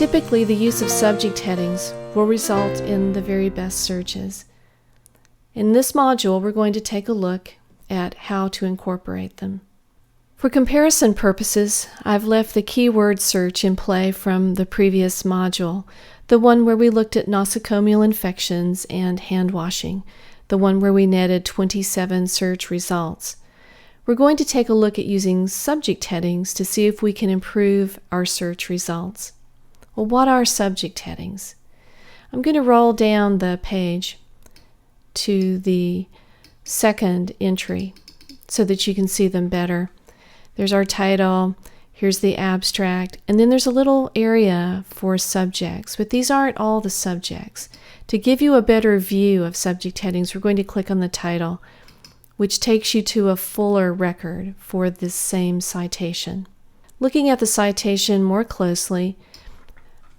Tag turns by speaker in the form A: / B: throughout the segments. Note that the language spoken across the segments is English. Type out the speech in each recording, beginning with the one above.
A: Typically, the use of subject headings will result in the very best searches. In this module, we're going to take a look at how to incorporate them. For comparison purposes, I've left the keyword search in play from the previous module, the one where we looked at nosocomial infections and hand washing, the one where we netted 27 search results. We're going to take a look at using subject headings to see if we can improve our search results. Well, what are subject headings? I'm going to roll down the page to the second entry so that you can see them better. There's our title, here's the abstract, and then there's a little area for subjects, but these aren't all the subjects. To give you a better view of subject headings, we're going to click on the title, which takes you to a fuller record for this same citation. Looking at the citation more closely,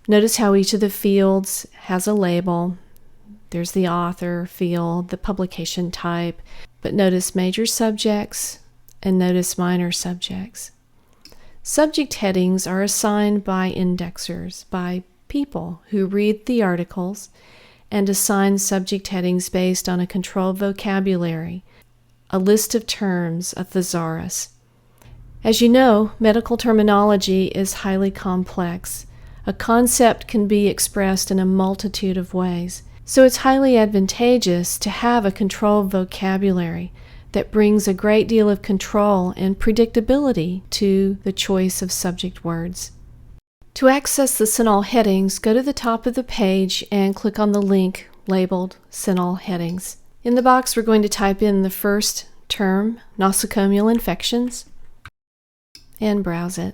A: notice how each of the fields has a label. There's the author field, the publication type, but notice major subjects and notice minor subjects. Subject headings are assigned by indexers, by people who read the articles and assign subject headings based on a controlled vocabulary, a list of terms, a thesaurus. As you know, medical terminology is highly complex. A concept can be expressed in a multitude of ways, so it's highly advantageous to have a controlled vocabulary that brings a great deal of control and predictability to the choice of subject words. To access the CINAHL headings, go to the top of the page and click on the link labeled CINAHL headings. In the box, we're going to type in the first term, nosocomial infections, and browse it.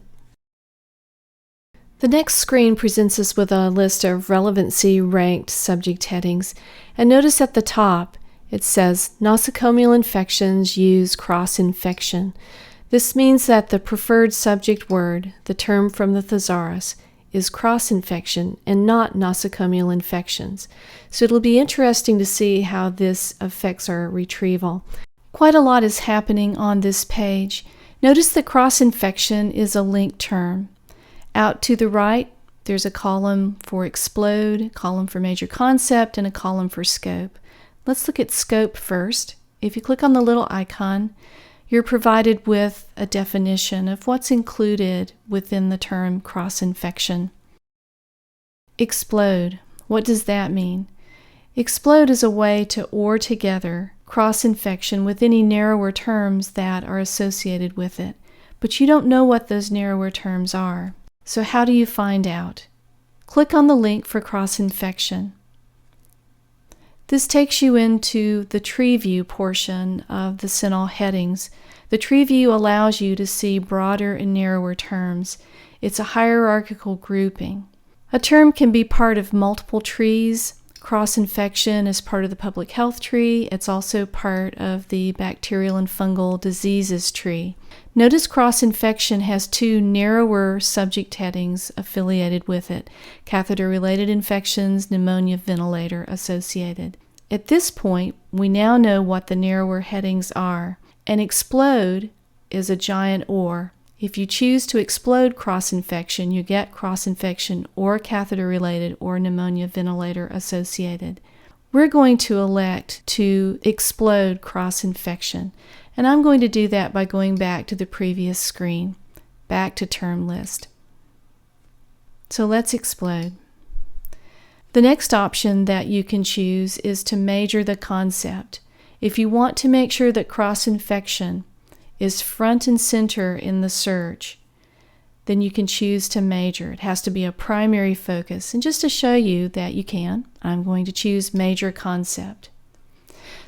A: The next screen presents us with a list of relevancy ranked subject headings, and notice at the top it says nosocomial infections use cross-infection. This means that the preferred subject word, the term from the thesaurus, is cross-infection and not nosocomial infections. So it'll be interesting to see how this affects our retrieval. Quite a lot is happening on this page. Notice that cross-infection is a linked term. Out to the right, there's a column for explode, a column for major concept, and a column for scope. Let's look at scope first. If you click on the little icon, you're provided with a definition of what's included within the term cross-infection. Explode. What does that mean? Explode is a way to OR together cross-infection with any narrower terms that are associated with it, but you don't know what those narrower terms are. So how do you find out? Click on the link for cross-infection. This takes you into the tree view portion of the CINAHL headings. The tree view allows you to see broader and narrower terms. It's a hierarchical grouping. A term can be part of multiple trees. Cross-infection is part of the public health tree. It's also part of the bacterial and fungal diseases tree. Notice cross-infection has two narrower subject headings affiliated with it: catheter-related infections, pneumonia ventilator associated. At this point, we now know what the narrower headings are. An explode is a giant OR. If you choose to explode cross-infection, you get cross-infection or catheter-related or pneumonia ventilator associated. We're going to elect to explode cross-infection, and I'm going to do that by going back to the previous screen, back to term list. So let's explode. The next option that you can choose is to major the concept. If you want to make sure that cross-infection is front and center in the search, then you can choose to major. It has to be a primary focus. And just to show you that you can, I'm going to choose major concept.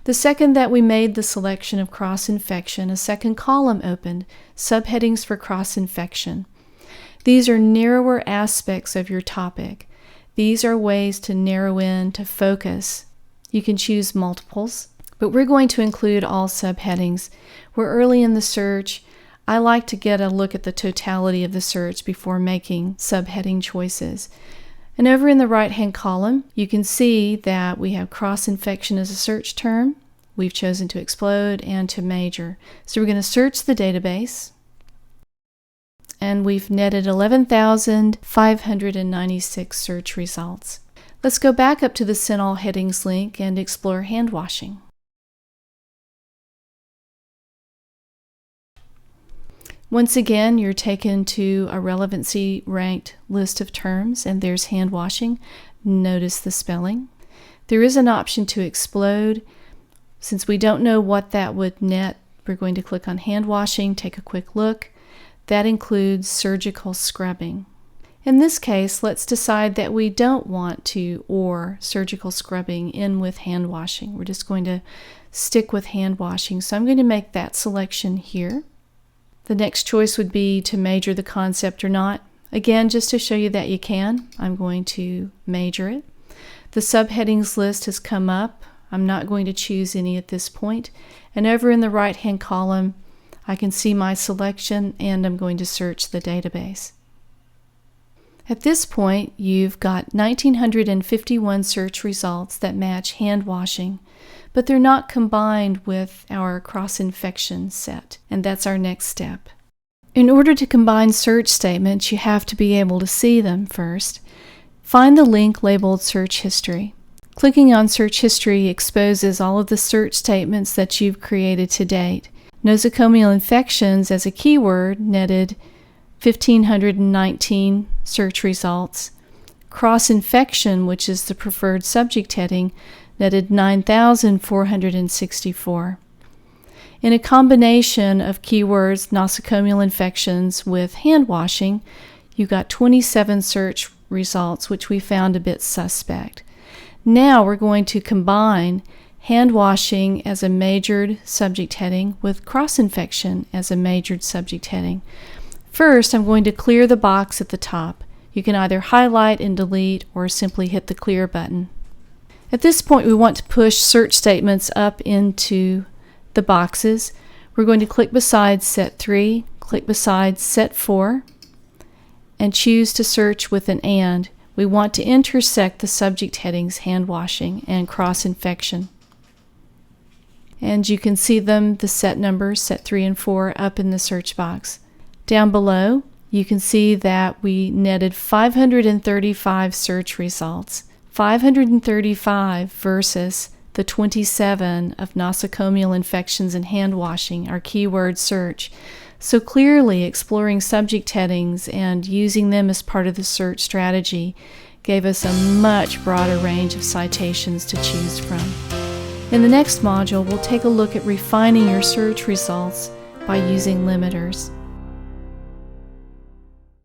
A: The second that we made the selection of cross-infection, a second column opened, subheadings for cross-infection. These are narrower aspects of your topic. These are ways to narrow in, to focus. You can choose multiples, but we're going to include all subheadings. We're early in the search. I like to get a look at the totality of the search before making subheading choices. And over in the right-hand column, you can see that we have cross-infection as a search term. We've chosen to explode and to major. So we're going to search the database, and we've netted 11,596 search results. Let's go back up to the CINAHL headings link and explore hand washing. Once again, you're taken to a relevancy ranked list of terms, and there's hand washing. Notice the spelling. There is an option to explode. Since we don't know what that would net, we're going to click on hand washing, take a quick look. That includes surgical scrubbing. In this case, let's decide that we don't want to or surgical scrubbing in with hand washing. We're just going to stick with hand washing. So I'm going to make that selection here. The next choice would be to major the concept or not. Again, just to show you that you can, I'm going to major it. The subheadings list has come up. I'm not going to choose any at this point. And over in the right-hand column, I can see my selection, and I'm going to search the database. At this point, you've got 1,951 search results that match hand washing, but they're not combined with our cross-infection set, and that's our next step. In order to combine search statements, you have to be able to see them first. Find the link labeled Search History. Clicking on Search History exposes all of the search statements that you've created to date. Nosocomial infections as a keyword netted 1,519 search results. Cross-infection, which is the preferred subject heading, netted 9,464. In a combination of keywords nosocomial infections with hand washing, you got 27 search results, which we found a bit suspect. Now we're going to combine hand washing as a majored subject heading with cross-infection as a majored subject heading. First, I'm going to clear the box at the top. You can either highlight and delete or simply hit the clear button. At this point, we want to push search statements up into the boxes. We're going to click beside set 3, click beside set 4, and choose to search with an and. We want to intersect the subject headings hand washing and cross-infection. And you can see them, the set numbers, set 3 and 4, up in the search box. Down below, you can see that we netted 535 search results. 535 versus the 27 of nosocomial infections and hand washing, our keyword search. So clearly, exploring subject headings and using them as part of the search strategy gave us a much broader range of citations to choose from. In the next module, we'll take a look at refining your search results by using limiters.